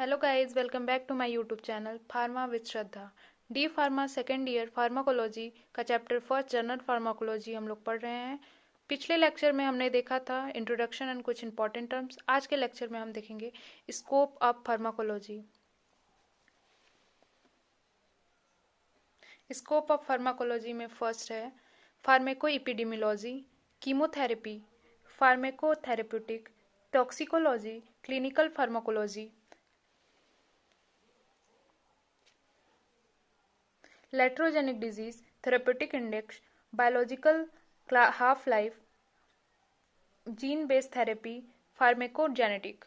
Hello guys, welcome back to my YouTube channel pharma with Shraddha. D pharma second year pharmacology का chapter first general pharmacology हम लोग पढ़ रहे हैं। पिछले लेक्चर में हमने देखा था इंट्रोडक्शन एंड कुछ इंपॉर्टेंट टर्म्स। आज के लेक्चर में हम देखेंगे scope of pharmacology. Scope of pharmacology में फर्स्ट है pharmacoepidemiology, chemotherapy, pharmacotherapeutic, toxicology, clinical pharmacology, iatrogenic disease, therapeutic index, biological half life, gene based therapy, pharmacogenetic.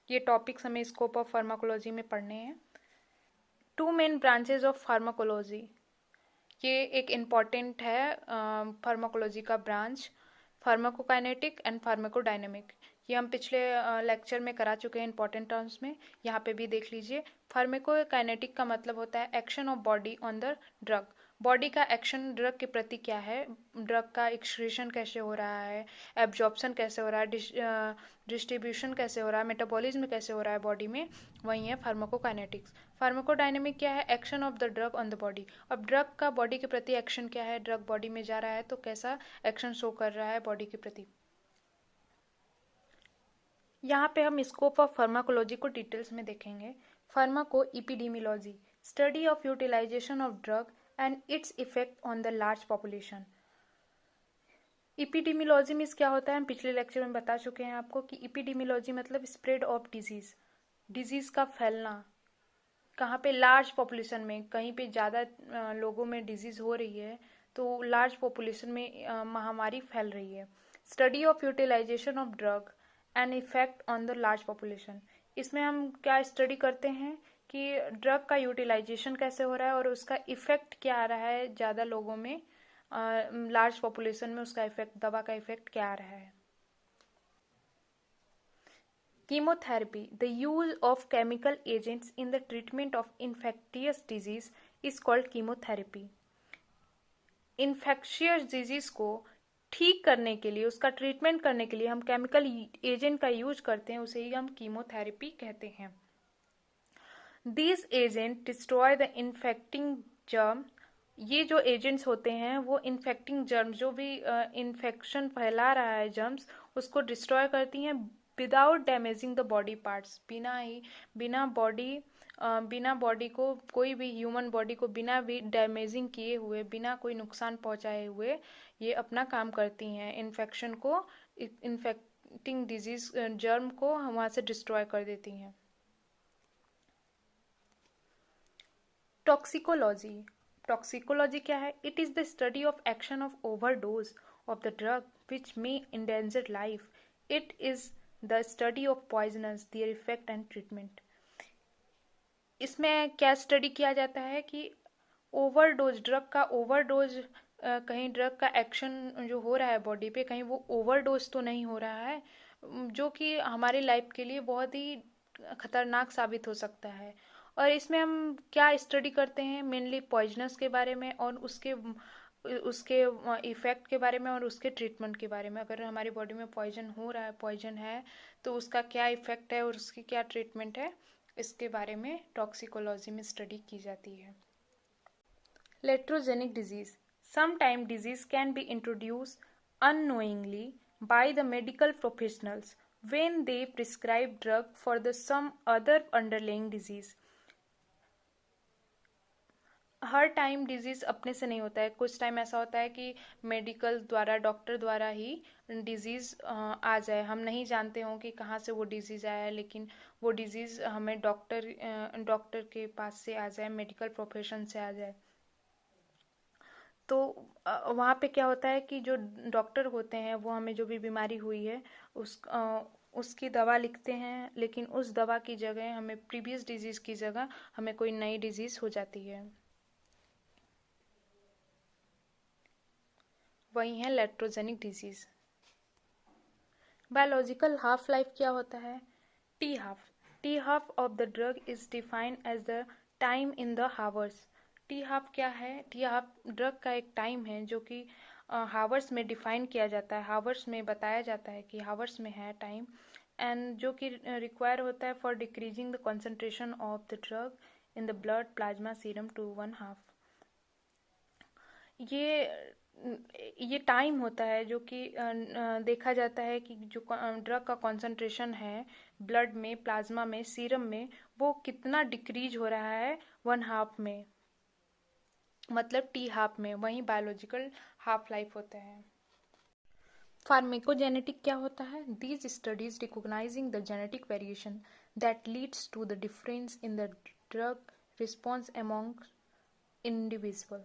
ये टॉपिक्स हमें स्कोप ऑफ फार्माकोलॉजी में पढ़ने हैं। Two main branches of pharmacology, ये एक important है फार्माकोलॉजी का ब्रांच, फार्माकोकाइनेटिक एंड फार्माकोडायनेमिक। ये हम पिछले लेक्चर में करा चुके हैं इंपॉर्टेंट टर्म्स में, यहाँ पे भी देख लीजिए। फार्माकोकाइनेटिक का मतलब होता है action of body on the drug. Body का एक्शन ड्रग के प्रति क्या है, ड्रग का एक्सक्रीशन कैसे हो रहा है, एब्जॉर्प्शन कैसे हो रहा है, डिस्ट्रीब्यूशन कैसे हो रहा है, मेटाबॉलिज्म कैसे हो रहा है बॉडी में, वही है फार्माकोकाइनेटिक्स। फार्माकोडायनेमिक क्या है, action of the drug on the body. अब ड्रग का बॉडी के प्रति एक्शन क्या है, ड्रग बॉडी में जा रहा है तो कैसा एक्शन शो कर रहा है बॉडी के प्रति। यहाँ पे हम स्कोप ऑफ फार्माकोलॉजी को डिटेल्स में देखेंगे। Pharmacoepidemiology, study of utilization of drug and its effect on the large population. Epidemiology में क्या होता है, हम पिछले लेक्चर में बता चुके हैं आपको कि एपिडेमियोलॉजी मतलब स्प्रेड ऑफ डिजीज, डिजीज का फैलना कहाँ पे, लार्ज पॉपुलेशन में, कहीं पे ज़्यादा लोगों में डिजीज हो रही है तो लार्ज पॉपुलेशन में महामारी फैल रही है। Study of utilization of drug and effect on the large population, इसमें हम क्या स्टडी करते हैं कि ड्रग का यूटिलाइजेशन कैसे हो रहा है और उसका इफेक्ट क्या आ रहा है ज़्यादा लोगों में, लार्ज पॉपुलेशन में उसका इफेक्ट, दवा का इफेक्ट क्या आ रहा है। Chemotherapy, the use of chemical agents in the treatment of infectious disease is called chemotherapy. Infectious disease को ठीक करने के लिए, उसका ट्रीटमेंट करने के लिए हम केमिकल एजेंट का यूज करते हैं, उसे ही हम कीमोथेरेपी कहते हैं। These agent destroy the infecting germ, ये जो एजेंट्स होते हैं वो इन्फेक्टिंग जर्म, जो भी इन्फेक्शन फैला रहा है जर्म्स, उसको डिस्ट्रॉय करती हैं without damaging the body parts, बिना बॉडी को, कोई भी ह्यूमन बॉडी को बिना भी डैमेजिंग किए हुए, बिना कोई नुकसान पहुंचाए हुए ये अपना काम करती हैं, इन्फेक्शन को, इन्फेक्टिंग डिजीज जर्म को वहाँ से डिस्ट्रॉय कर देती हैं। टॉक्सिकोलॉजी, टॉक्सिकोलॉजी क्या है, it is the study of action of overdose of the drug which may endanger life. It is the study of poisonous, their effect and treatment. इसमें क्या स्टडी किया जाता है कि ओवरडोज, ड्रग का ओवरडोज, कहीं ड्रग का एक्शन जो हो रहा है बॉडी पे, कहीं वो ओवरडोज तो नहीं हो रहा है जो कि हमारी लाइफ के लिए बहुत ही खतरनाक साबित हो सकता है। और इसमें हम क्या स्टडी करते हैं, मेनली पॉइजनस के बारे में और उसके उसके इफेक्ट के बारे में और उसके ट्रीटमेंट के बारे में। अगर हमारी बॉडी में पॉइजन हो रहा है, पॉइजन है, तो उसका क्या इफेक्ट है और उसकी क्या ट्रीटमेंट है, इसके बारे में टॉक्सिकोलॉजी में स्टडी की जाती है। Iatrogenic disease, sometime disease can be introduce unknowingly by the medical professionals when they prescribe drug for the some other underlying disease. Her time disease अपने से नहीं होता है, कुछ टाइम ऐसा होता है कि मेडिकल द्वारा, डॉक्टर द्वारा ही डिजीज आ जाए, हम नहीं जानते हों कि कहाँ से वो डिजीज आया है, लेकिन वो डिजीज हमें डॉक्टर के पास से आ जाए, मेडिकल प्रोफेशन से आ जाए। तो वहाँ पे क्या होता है कि जो डॉक्टर होते हैं वो हमें जो भी बीमारी हुई है उसकी दवा लिखते हैं, लेकिन उस दवा की जगह हमें, प्रीवियस डिजीज की जगह हमें कोई नई डिजीज हो जाती है। वही है iatrogenic disease. Biological half life क्या होता है, T half, T half of the drug is defined as the time in the hours. T half क्या है, टी हाफ ड्रग का एक टाइम है जो कि हावर्स में डिफाइन किया जाता है, हावर्स में बताया जाता है कि हावर्स में है टाइम। एंड जो कि रिक्वायर होता है for decreasing the concentration of the drug in the blood plasma serum to 1/2। ये टाइम होता है जो कि देखा जाता है कि जो ड्रग का कॉन्सेंट्रेशन है ब्लड में, प्लाज्मा में, सीरम में, वो कितना डिक्रीज हो रहा है 1/2 में, मतलब T½ में। वहीं बायोलॉजिकल हाफ लाइफ होता है। फार्मेकोजेनेटिक क्या होता है? These studies recognizing the genetic variation that leads to the difference in the drug response among individual.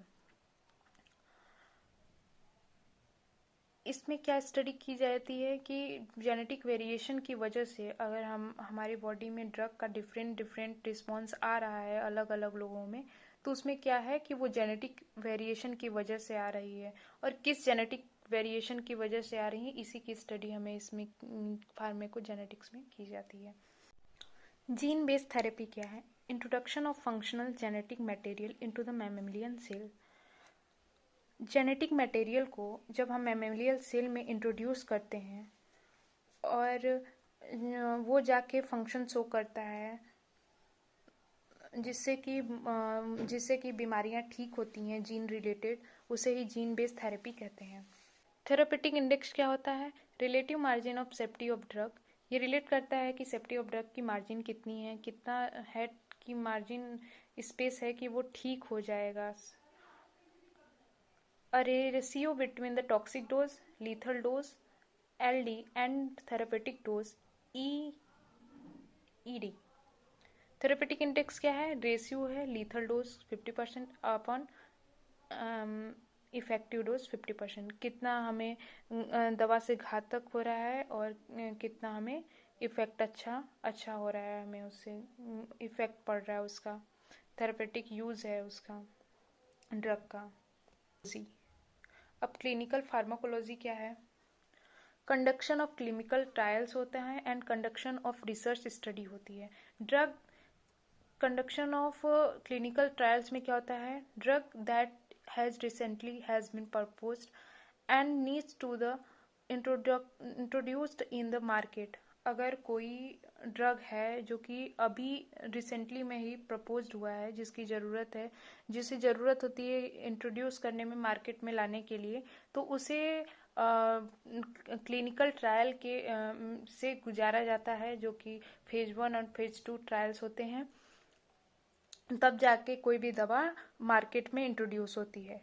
इसमें क्या स्टडी की जाती है कि जेनेटिक वेरिएशन की वजह से अगर हमारी बॉडी में ड्रग का डिफरेंट रिस्पॉन्स आ रहा है अलग अलग लोगों में, तो उसमें क्या है कि वो जेनेटिक वेरिएशन की वजह से आ रही है, और किस जेनेटिक वेरिएशन की वजह से आ रही है, इसी की स्टडी हमें इसमें फार्मेकोजेनेटिक्स में की जाती है। जीन बेस्ड थेरेपी क्या है? Introduction of functional genetic material into the mammalian cell. Genetic material को जब हम मैमेलियल सेल में इंट्रोड्यूस करते हैं और वो जाके फंक्शन शो करता है, जिससे कि बीमारियां ठीक होती हैं जीन रिलेटेड, उसे ही जीन बेस्ड थेरेपी कहते हैं। थेरेपेटिक इंडेक्स क्या होता है? Relative margin of safety of drug. ये रिलेट करता है कि सेफ्टी ऑफ ड्रग की मार्जिन कितनी है, कितना है कि मार्जिन स्पेस है कि वो ठीक हो जाएगा। A ratio between the toxic dose, lethal dose, LD, and therapeutic dose, ED. Therapeutic index क्या है? रेशियो है lethal dose 50% upon effective dose 50%। कितना हमें दवा से घातक हो रहा है और कितना हमें इफेक्ट अच्छा हो रहा है, हमें उससे इफेक्ट पड़ रहा है, उसका थेरेपेटिक यूज है उसका ड्रग का। अब क्लिनिकल फार्माकोलॉजी क्या है? कंडक्शन ऑफ क्लिनिकल ट्रायल्स होते हैं and conduction of research study होती है। Drug conduction of clinical trials में क्या होता है? Drug that has recently has been proposed and needs to the introduced in the market. अगर कोई ड्रग है जो कि अभी रिसेंटली में ही प्रपोज्ड हुआ है, जिसकी ज़रूरत है, जिसे ज़रूरत होती है इंट्रोड्यूस करने में, मार्केट में लाने के लिए, तो उसे क्लिनिकल ट्रायल के से गुजारा जाता है, जो कि फेज 1 और फेज 2 ट्रायल्स होते हैं, तब जाके कोई भी दवा मार्केट में इंट्रोड्यूस होती है।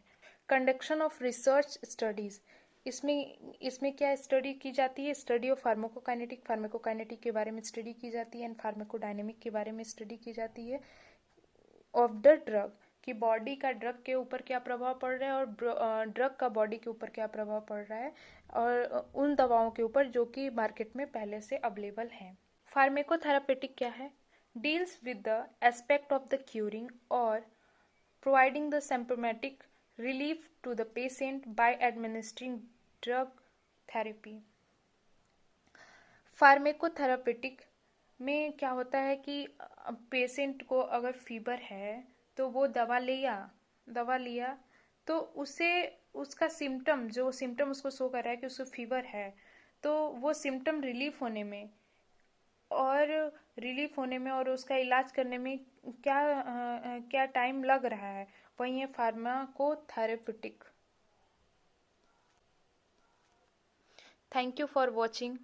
कंडक्शन ऑफ रिसर्च स्टडीज, इसमें क्या स्टडी की जाती है? स्टडी ऑफ फार्माकोकाइनेटिक के बारे में स्टडी की जाती है एंड फार्माकोडायनेमिक के बारे में स्टडी की जाती है ऑफ द ड्रग, कि बॉडी का ड्रग के ऊपर क्या प्रभाव पड़ रहा है और ड्रग का बॉडी के ऊपर क्या प्रभाव पड़ रहा है, और उन दवाओं के ऊपर जो कि मार्केट में पहले से अवेलेबल हैं। फार्माकोथेरेपेटिक क्या है? Deals with the aspect of the curing or providing the symptomatic relief to the patient by administering drug therapy। Pharmacotherapeutic में क्या होता है कि पेशेंट को अगर फीवर है तो वो दवा लिया तो उसे उसका सिम्टम उसको शो कर रहा है कि उसको फीवर है, तो वो सिम्टम रिलीफ होने में और उसका इलाज करने में क्या टाइम लग रहा है, वही है pharmacotherapeutic. Thank you for watching.